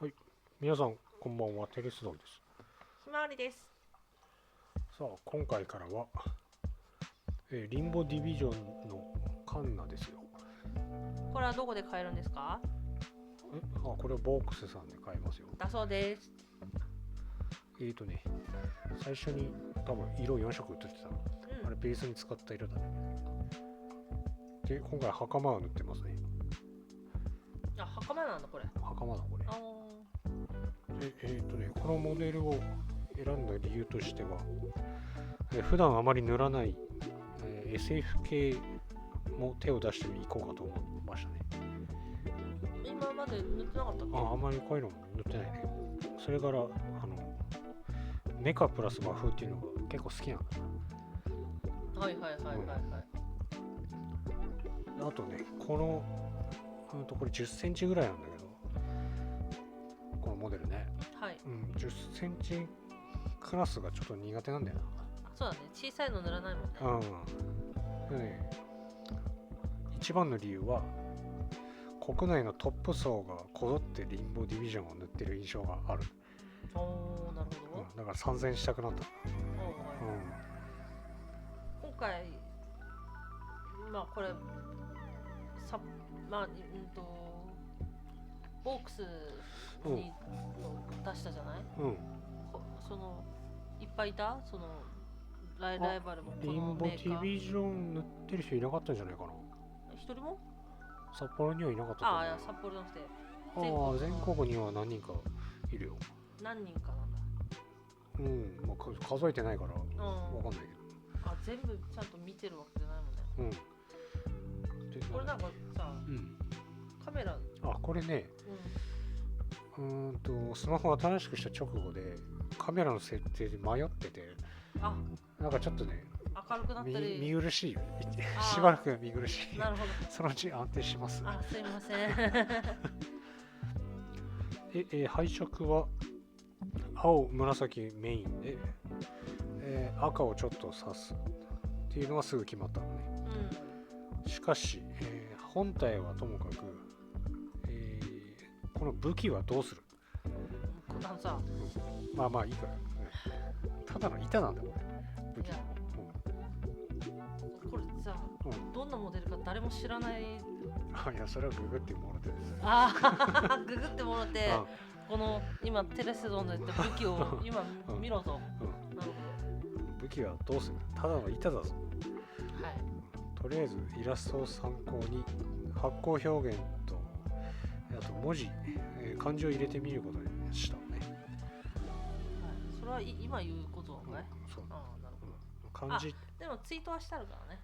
はい、皆さんこんばんは、テレスドンです。ひまわりです。さあ、今回からは、リンボディビジョンのカンナですよ。これはどこで買えるんですか？これはボックスさんで買えますよ。だそうです。ね、最初に多分色4色売ってた、あれベースに使った色だね。で、今回袴を塗ってますね。あ、袴なんだこれ。袴だこれ。で、このモデルを選んだ理由としては、普段あまり塗らない、SF 系も手を出していこうかと思いましたね。今まで塗ってなかったっけ？あんまりこういうのも塗ってないね。それからメカプラス和風っていうのが結構好きなんだ。はいはいはいはいはい。あとね、これ10センチぐらいなんだけど、このモデルね、はい。10センチクラスがちょっと苦手なんだよあ、そうだね。小さいの塗らないもんね。な。でね、一番の理由は、国内のトップ層がこぞってリンボディビジョンを塗ってる印象がある。おー、なるほど。だから参戦したくなった。今回、まあこれ、ボークスに出したじゃない？いっぱいいた？ライバルもこリンのボデメーカー。ィビジョン塗ってる人いなかったんじゃないかな。一人も？札幌にはいなかったと思う。いや、札幌じゃなくて。全国には何人かいるよ。何人かなんだ。数えてないからわかんないけど。全部ちゃんと見てるわけじゃないもんね。これなんかさ、カメラ。これね、スマホ新しくした直後でカメラの設定で迷ってて、なんかちょっとね、明るくなったり見苦しいよ。しばらく見苦しい。なるほど。そのうち安定します。すいません。配色は青、紫メインで、赤をちょっと刺すっていうのがすぐ決まったのね。しかし、本体はともかく、この武器はどうする？まあいいから。ただの板なんだよ、これ。武器。これさ、どんなモデルか誰も知らない。いや、それはググってもろてです。ググってもろて、この今テレスドンで言った武器を今見ろと。武器はどうする？ただの板だぞ。とりあえずイラストを参考に発光表現と、あと文字、漢字を入れてみることにしたね。それは今言うことね。そう。なるほど。漢字。でもツイートはしてあるからね。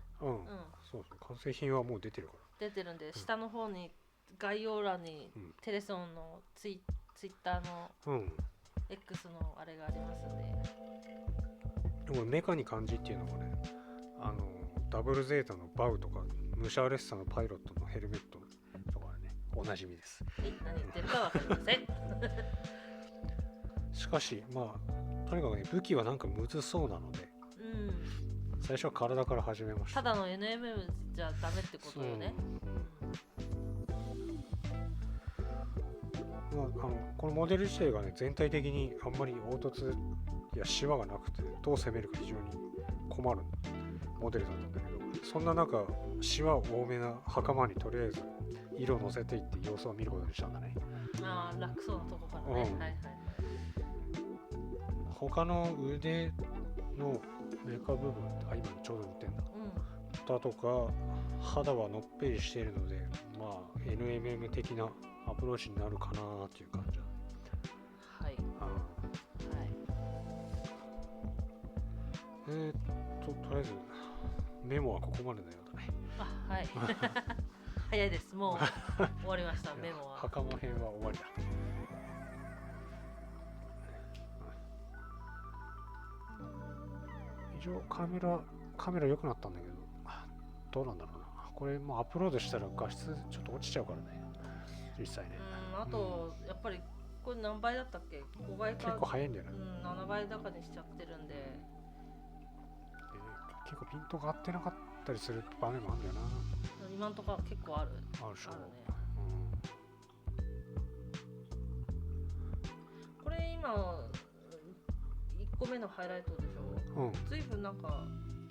そう。完成品はもう出てるから。出てるんで、下の方に概要欄にテレソンのツイッターの X のあれがありますんで。でもメカに漢字っていうのはね、ダブルゼータのバウとかムシャーレッサのパイロットのヘルメットとかね、おなじみです。何言ってるかわかりません。しかしとにかくね、武器はなんかむずそうなので、最初は体から始めました。ただの NMM じゃダメってことよね。このモデル自体がね、全体的にあんまり凹凸やシワがなくて、どう攻めるか非常に困るモデルだったんだけど、そんな中、シワ多めな袴にとりあえず色をのせていって様子を見ることにしたんだね。楽そうなとこからね。他の腕のメカ部分、今ちょうど塗ってんだ。だとか肌はのっぺりしているので、NMM 的なアプローチになるかなっていう感じだ。とりあえずメモはここまでのようだね。早いです。もう終わりました。メモは。袴編は終わりだ。非常カメラ良くなったんだけど、どうなんだろうな。これもうアップロードしたら画質ちょっと落ちちゃうからね、実際ね。あとやっぱりこれ何倍だったっけ？5倍か。結構早いんだよね。7倍高にしちゃってるんで。結構ピントが合ってなかったりする場面もあるんだよな。今んとこは結構ある。あるでしょ。1個目のハイライトでしょ。随分なんか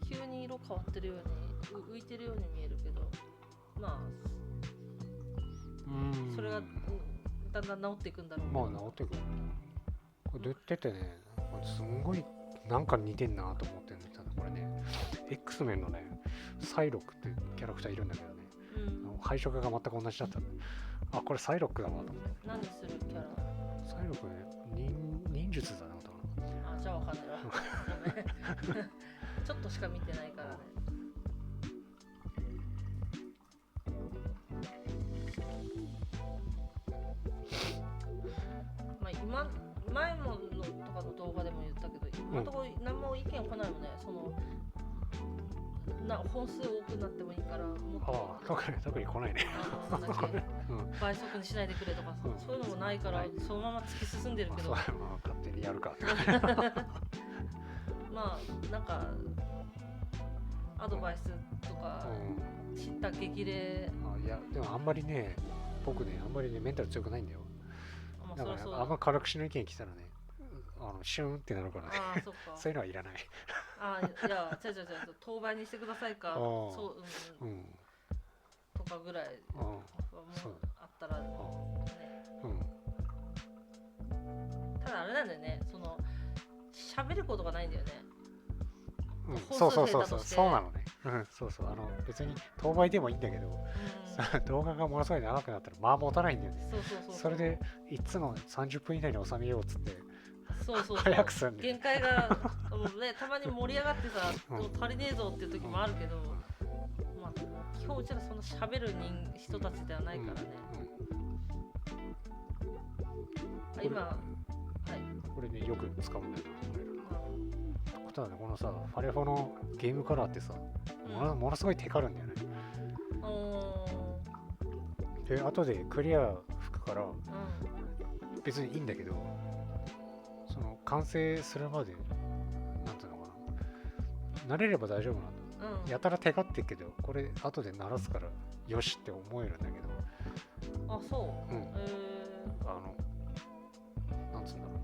急に色変わってるように浮いてるように見えるけど、まあそれがだんだん治っていくんだろうけど。まあ治っていく。これ出てね、すんごいなんか似てんなと思ってるんだけど、これね X メンのねサイロックってキャラクターいるんだけどね、配色が全く同じだったんで、あ、これサイロックだわと思って。何するキャラ？サイロックね、忍術だなと思って。あ、じゃあわかんないわ。ちょっとしか見てないからね。まあ前ものとかの動画でも言ったけど、今のところ何も意見来ないもんね。その本数多くなってもいいからもっと特に来ないね。倍速にしないでくれとか、そういうのもないから、そのまま突き進んでるけど、勝手にやるか。まあなんかアドバイスとか知った激励。いやでもあんまりね、僕ねあんまりねメンタル強くないんだよ。だからあんま辛口の意見来たらね、シューンってなるからね。そういうのはいらない。いや、違う、当倍にしてくださいか、とかぐらいもあったらね。ただあれなんだよね、その喋ることがないんだよね。そうなのね。別に当倍でもいいんだけど、動画がものすごい長くなったらまあ持たないんだよね。それでいつも30分以内に収めようっつって。早くするんで。限界がもうね、たまに盛り上がってさ、足りねえぞっていう時もあるけど、まあ基本うちらそんな喋る人たちではないからね。今これねよく使うんだよな。ただね、このさファレフォのゲームカラーってさ、ものすごいテカるんだよね。で後でクリア吹くから、別にいいんだけど、その完成するまでなんていうのかな、慣れれば大丈夫なんだ。やたらテカってるけど、これ後で鳴らすからよしって思えるんだけど。あ、そう。なんつうんだろう、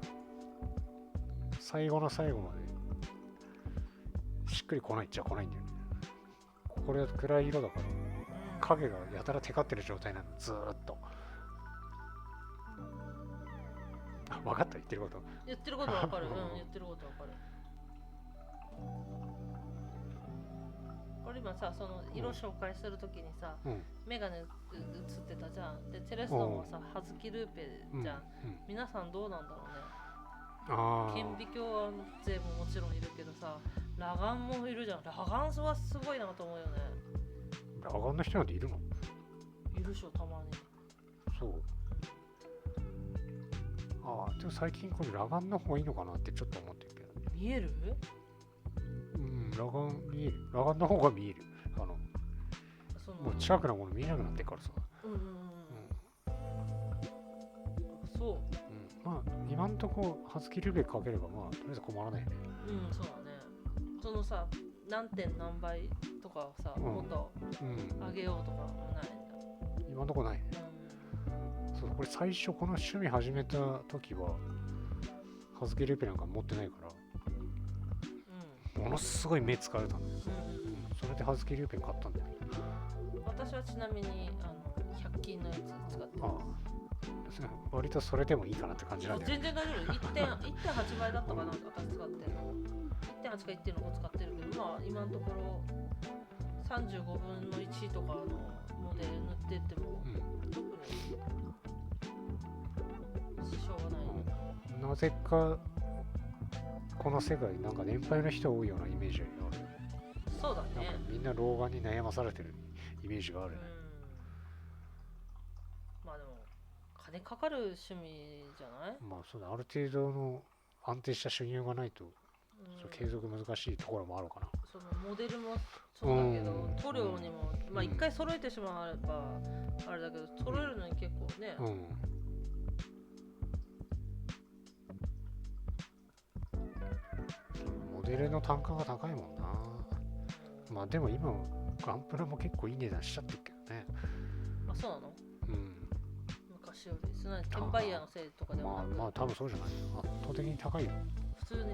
最後の最後までしっくり来ないっちゃ来ないんだよね。これは暗い色だから影がやたらテカってる状態なの、ずーっと。分かった、言ってること。言ってること分かる。言ってること分かる。俺今さ、その色紹介するときにさ、メガネ映ってたじゃん。でテレストンはさ、葉月ルーペじゃん。皆さんどうなんだろうね。顕微鏡勢ももちろんいるけどさ、裸眼もいるじゃん。裸眼はすごいなと思うよね。裸眼の人なんているの？いるでしょ、たまに。そう。でも最近これ裸眼の方がいいのかなってちょっと思ってるけどね。見える？裸眼見える。裸眼の方が見える。もう近くのもの見えなくなってからさ。そう。まあ今んとこ葉月ルーペかければまあとりあえず困らないね。そうだね。そのさ、何点何倍とかをさ、もっと上げようとかもないんだ。今んとこないね。そう、これ最初この趣味始めた時は葉月ルーペなんか持ってないから、ものすごい目疲れたんだよ。それで葉月ルーペ買ったんだよ。私はちなみに100均のやつ使ってます。割とそれでもいいかなって感じなんだよね。全然大丈夫。1.8 倍だったかな、私使ってるの。1.8 か 1.6 使ってるけど、まあ今のところ35分の1とかのモデル塗ってっても、特に支障がない。なぜかこの世界なんか年配の人多いようなイメージがある。そうだね。なんかみんな老眼に悩まされてるイメージがあるね。まあでも金かかる趣味じゃない？まあそうだ、ある程度の安定した収入がないと、継続難しいところもあるかな。そのモデルもそうだけど、塗料にもまあ一回揃えてしまえばあれだけど、揃えるのに結構ね。モデルの単価が高いもんな。まあでも今ガンプラも結構いい値段しちゃってるけどね。あ、そうなの？昔よりその転売ヤーのせいとかではなく、まあ多分そうじゃない。圧倒的に高いよ。普通に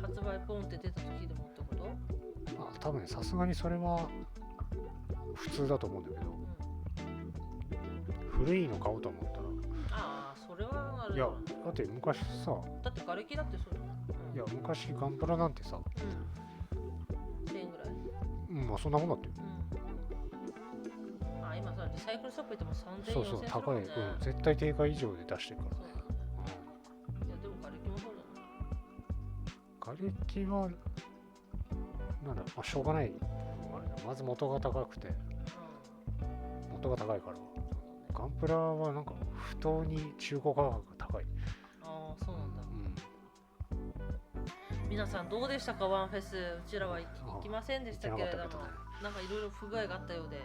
発売ポンって出た時でもってこと？多分ね、さすがにそれは普通だと思うんだけど、古いの買おうと思ったら、それはある。いやだって昔さ、だって瓦礫だってそうだよ。いや昔ガンプラなんてさ、1000円ぐらい。まあそんなもんだってよ。今さリサイクルショップ行っても3000円、そうそう、高い、絶対定価以上で出してるから。いやでも瓦礫もそうだね。瓦礫はなんだ、しょうがない。まず元が高くて、元が高いから。ガンプラはなんか不当に中古価格が高い。そうなんだ。皆さんどうでしたか、ワンフェス。うちらは行きませんでしたけれども、なんかいろいろ不具合があったようで。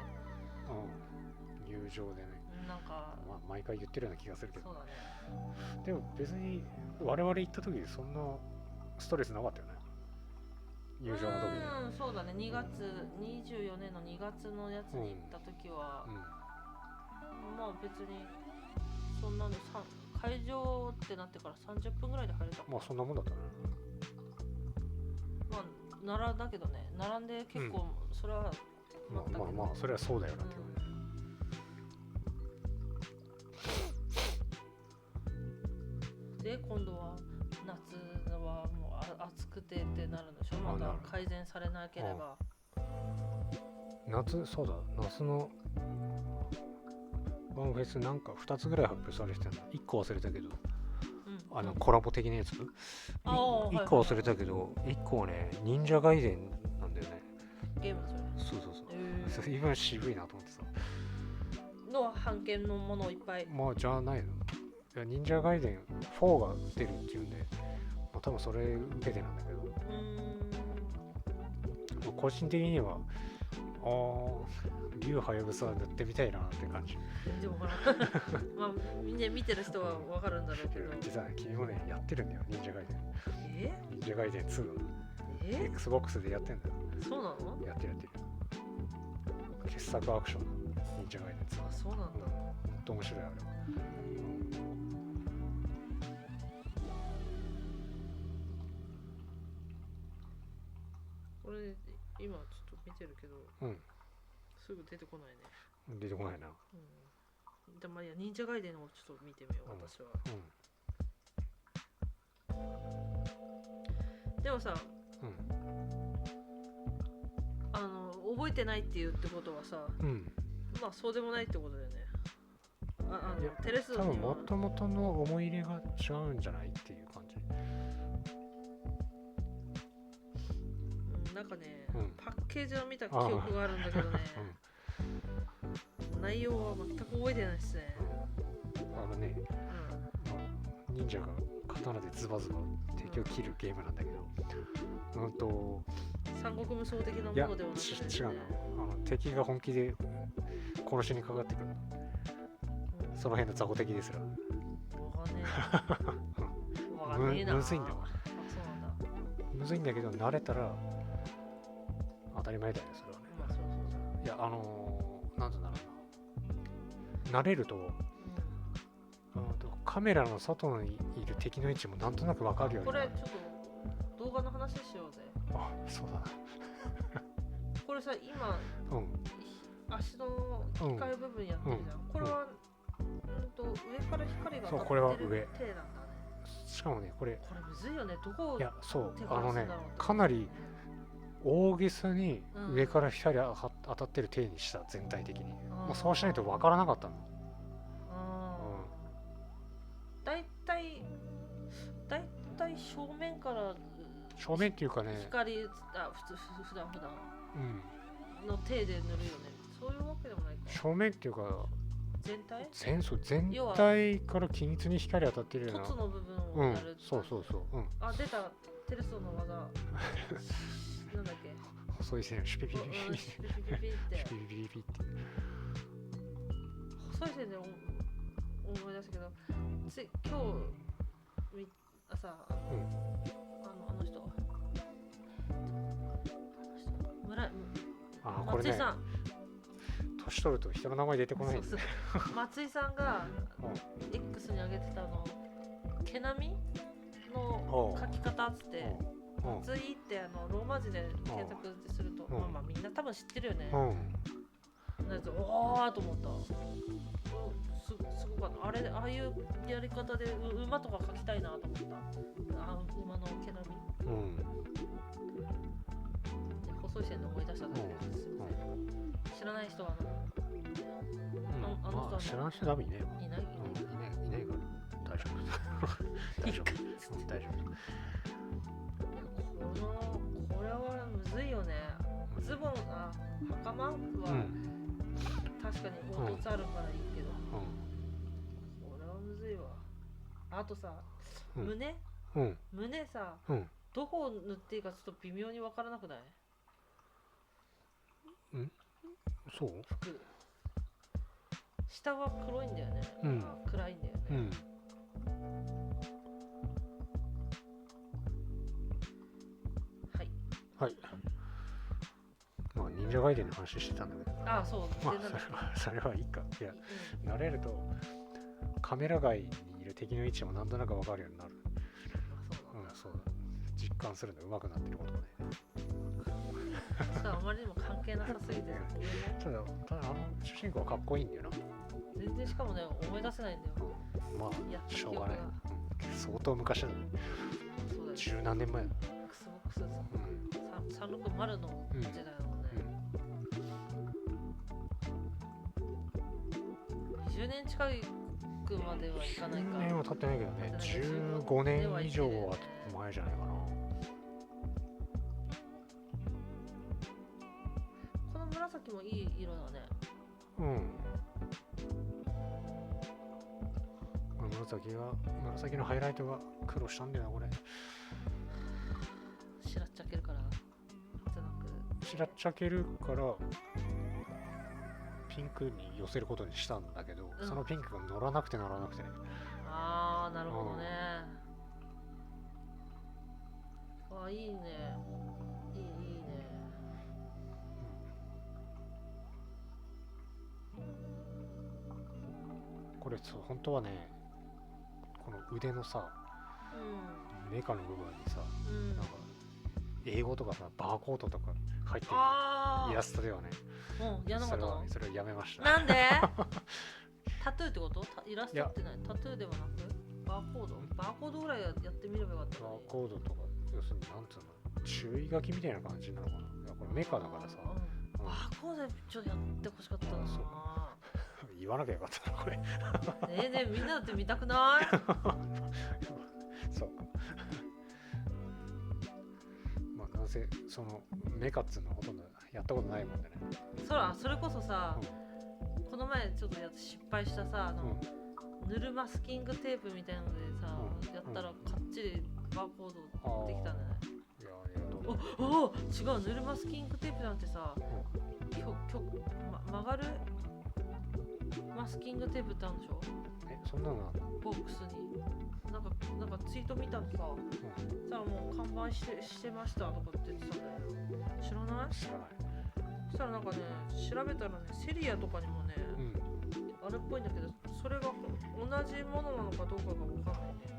入場でね。なんか、毎回言ってるような気がするけど。そうだね。でも別に我々行った時そんなストレスなかったよね。入場の時に。そうだね。24年の2月のやつに行った時は、まあ別にそんなの会場ってなってから30分ぐらいで入れた。まあそんなもんだったね。まあ並んだけどね、並んで結構、それはまあそれはそうだよなって。で今度は夏はもう暑くてってなるんでしょ。また改善されなければ。そうだ、夏のワンフェスなんか2つぐらい発表されてたんだ。1個忘れたけど、コラボ的なやつ。1個忘れたけど、1個はね、忍者ガイデンなんだよね。ゲームそれ。そう。今渋いなと思ってさ。の版権のものをいっぱい。まあじゃないの。いや、忍者ガイデン4が出るっていうんで、多分それ受けてなんだけど、個人的には竜はやぶさ塗ってみたいなって感じ。でもほらまあみんな見てる人は分かるんだろうけど、実は君もねやってるんだよ、忍者ガイデン。忍者ガイデン2のXbox でやってんだよ。そうなの？やってる。傑作アクション忍者ガイデン2。そうなんだ。ほんと面白いあれは。これ今ちょっと見てるけど、すぐ出てこないね。出てこないな。でもいや、忍者ガイデンをちょっと見てみよう、私は。でもさ、覚えてないっていうってことはさ、まあそうでもないってことだよね。テレスには多分もともとの思い入れが違うんじゃないっていう感じ。なんかね、パッケージを見た記憶があるんだけどね、内容は全く覚えてないですね。忍者が刀でズバズバ敵を切るゲームなんだけど、三国無双的なものではなくて、違うの。敵が本気で殺しにかかってくる。その辺の雑魚敵ですら。むずいんだよ。むずいんだけど、慣れたら当たり前だよね、それはね。いや、なんて言うんだろうな。慣れると、カメラの外にいる敵の位置もなんとなく分かるようになる。これちょっと動画の話しようぜ。そうだな。これさ、今、足の機械部分やってるじゃん。これは上から光が当たってるこれは上。手なんだね。しかもね、これむずいよね。どこをいや、そう、かなり大げさに上から光当たってる体にした、全体的に。そうしないと分からなかったの。だいたい正面から正面っていうかね、光普段の手で塗るよね。そういうわけでもないか。正面っていうか全体から均一に光当たってるような。凸の部分をやる。そう。出た。テレスの技。なんだっけ。細い線シュピピピピってシュピピピって。細い線で思い出したけど、今日朝あの人これね、年取ると人の名前出てこないんですね。松井さんが X に上げてた毛並みの書き方っつって、松井ってローマ字で検索すると、まあみんな多分知ってるよね。なんかおーと思った。すごかった。ああいうやり方で馬とか描きたいなと思った。馬の毛並み。細い線で思い出しただけです。知らない人は知らない人ダメいねえわ。いないから大丈夫。大丈夫。これはむずいよね。ズボン袴は確かに凹凸あるからいいけど、これはむずいわ。あとさ、胸さ、どこを塗っていいかちょっと微妙に分からなくない？そう？服下は黒いんだよね。暗いんだよね。はい。まあ忍者ガイデンの話してたんだけど。そう。まあそれはいいか。いや、慣れるとカメラ外にいる敵の位置もなんとなく分かるようになる。そうだ。実感するの上手くなってることがね。あまりにも関係なさすぎて。ただ主人公はかっこいいんだよな。全然しかもね思い出せないんだよ。まあしょうがない。相当昔だね。十何年前だ。360の時代だもんね。20年近くまではいかないか。10年は経ってないけどね。15年以上は前じゃないかな。この紫もいい色だね。紫のハイライトが苦労したんだよなこれ。しらっちゃけるからじゃなく。しらっちゃけるからピンクに寄せることにしたんだけど、そのピンクが乗らなくてね。なるほどね。いいね。いいね。これ本当はね、この腕のさ、メカの部分にさ、なんか英語とかさ、バーコードとか入ってるイラストではね。やらなかったの？それをやめました。なんで？タトゥーってこと？イラストってない？タトゥーではなくバーコードぐらいやってみればよかったのに。バーコードとか、要するになんつうの、注意書きみたいな感じなのかな。いやこれメカだからさ。バーコードでちょっとやってほしかったな。言わなきゃよかったなこれ。みんなだって見たくない？そうか。まあなんせそのメカっつうのほとんどやったことないもんでね。それこそさ、この前ちょっと失敗したさ、塗るマスキングテープみたいなのでさ、やったらかっちりバーコードできたんじゃない？違う、塗るマスキングテープなんてさ、曲がるマスキングテープってあるんでしょ？そんなのあるの？ボックスになんかツイート見たのさ、そしたらもう完売してましたとかって言ってたんだよ。知らない？知らない。そしたらなんかね、調べたらね、セリアとかにもね、あるっぽいんだけど、それが同じものなのかどうかが分かんないんだよね。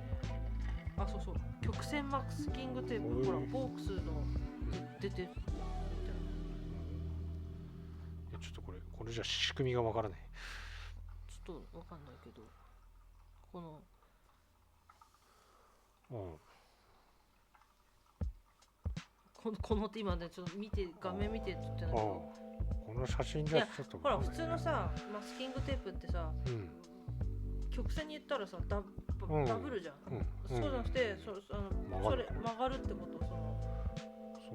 そう、曲線マスキングテープ、ほら、ボークスの出てるみたいな。ちょっとこれじゃ仕組みが分からない。ちょっと分かんないけど、このって今ねちょっと画面見てって言ってんだけど、この写真じゃちょっとほら普通のさマスキングテープってさ、曲線に言ったらさダブルじゃん。そうじゃなくてそれ曲がるってこと、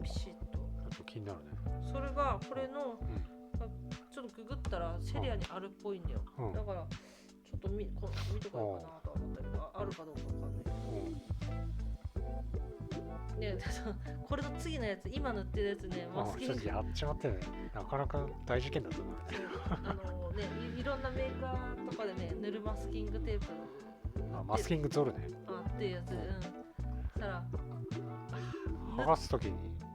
ピシッと。ちょっと気になるね。それがこれの、ちょっとググったらセリアにあるっぽいんだよ。だからちょっと見とかようかなとは思ったけど、あるかどうかわかんないけど。これの次のやつ、今塗ってるやつね、マスキングやっちまってね、なかなか大事件だと思うね。いろんなメーカーとかでね、塗るマスキングテープ。マスキングゾルね。っていうやつ。したら剥がすときに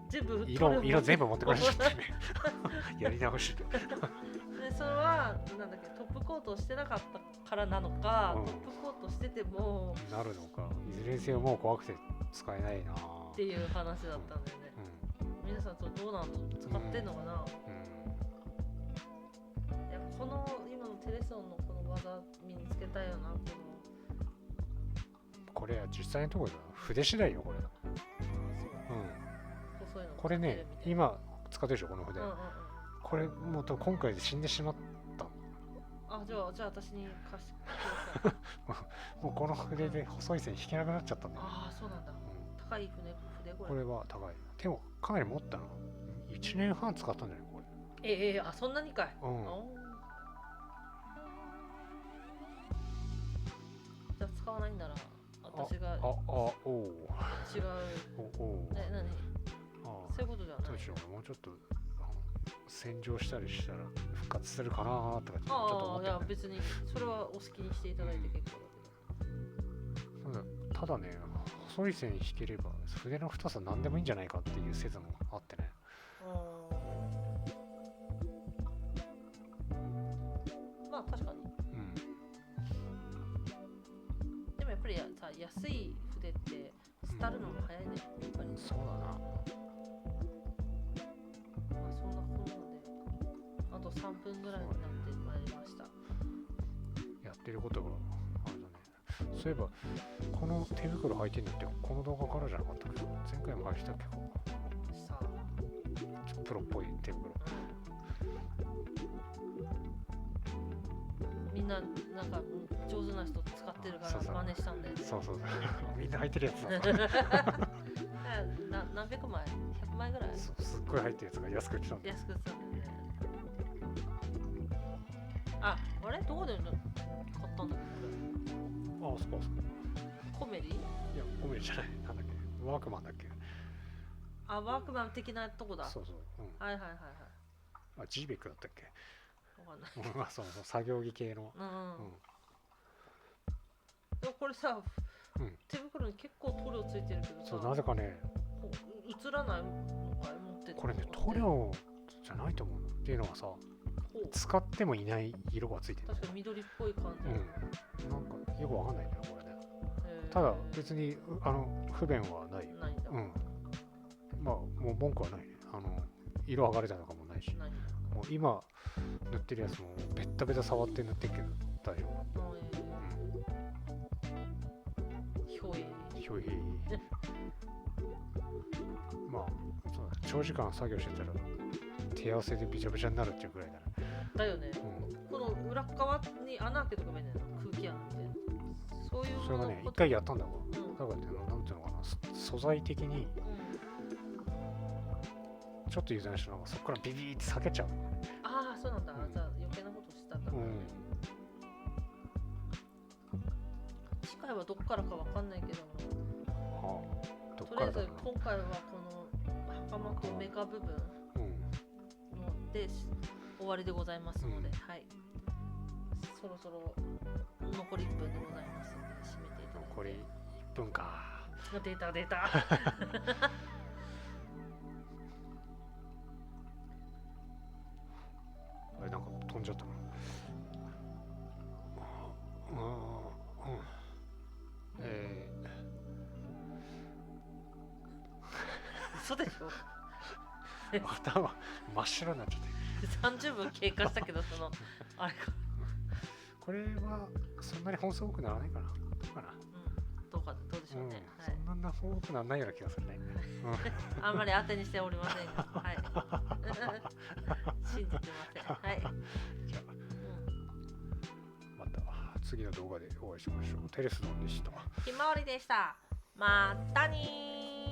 全部色全部持ってこられちゃってねやり直しででそれはなんだっけ、トップコートをしてなかったからなのか、トップコートしててもなるのか、いずれにせよもう怖くて使えないなっていう話だったんだよね、皆さんとどうなんの使ってんのかな、いやこの今のテレソンのこの技身につけたいよな、これは実際のところだ、筆次第よこれ。細いのこれね、今使ってるでしょこの筆、これもう今回で死んでしまった。あ、じゃあ私に貸してくださいもうこの筆で細い線引けなくなっちゃったんだよ、ね。ああ、そうなんだ、高い筆これは高い。でもかなり持ったな。1年半使ったんじゃないこれ。あ、そんなにかい。じゃあ使わないんなら私が違う。何？そういうことじゃない。どうしよう、もうちょっと洗浄したりしたら復活するかなとかちょっと思って、いや別にそれはお好きにしていただいて結構だけど。ただね、細い線引ければ筆の太さ何でもいいんじゃないかっていう説もあってね。まあ確かに。でもやっぱりさ、安い筆って廃るのも早いね、やっぱり。そうだな。まあそんなこんなのであと3分ぐらいになってまいりました。やってることがあれだね。そういえばこの手袋履いてるのってこの動画からじゃなかったっけ？前回も履いてたっけ？さあ、プロっぽい手袋。みんななんか上手な人使ってるから真似したんだよね。そうみんな履いてるやつだ何百枚 ?100 枚ぐらい？すっごい入ってるやつが安く売ってたんだよ。安く売ってたんだよね。あれどこで買ったんだっけこれ？そこ。コメリ？いや、コメリじゃない。なんだっけ、ワークマンだっけ。ワークマン的なとこだ。そう。はい。ジーベックだったっけ。わかんない。そう作業着系の。でもこれさ、手袋に結構塗料ついてるけどさ。そう、なぜかね。映らないのかい持ってて。これね、塗料じゃないと思う。っていうのはさ、使ってもいない色がついてる。確かに緑っぽい感じ。なんかよくわかんないんだよこれね。ただ別に不便はない。ないんだ。まあもう文句はないね。色剥がれたとかもないし。もう今塗ってるやつもベッタベタ触って塗ってるけど大丈夫。ひょい。まあそうだ、長時間作業してたら手汗でびちゃびちゃになるっていうくらいだね。だよね。この裏側に穴開けとかばいいんだよ、空気穴みたいな。そういうそれがね、一回やったんだもん。だからなんていうのかな、素材的にちょっと油断したのがそこからビビーって裂けちゃう。ああ、そうなんだ。じゃあ余計なことしたんだ。次回はどこからかわかんないけども、とりあえず今回はこの袴とメカ部分で終わりでございますので、はい。そろそろ残り1分でございますので締めていただいて。残り1分か。出た。あれなんか飛んじゃったな。嘘でしょ。頭真っ白になっちゃって。30分経過したけどあれか。これはそんなに本数多くならないかな。どうでしょうね。そんな多くならないような気がするね。あんまり当てにしておりませんが、はい。信じてません。はい。じゃあ、また次の動画でお会いしましょう。テレスドンでした。ひまわりでした。またにー。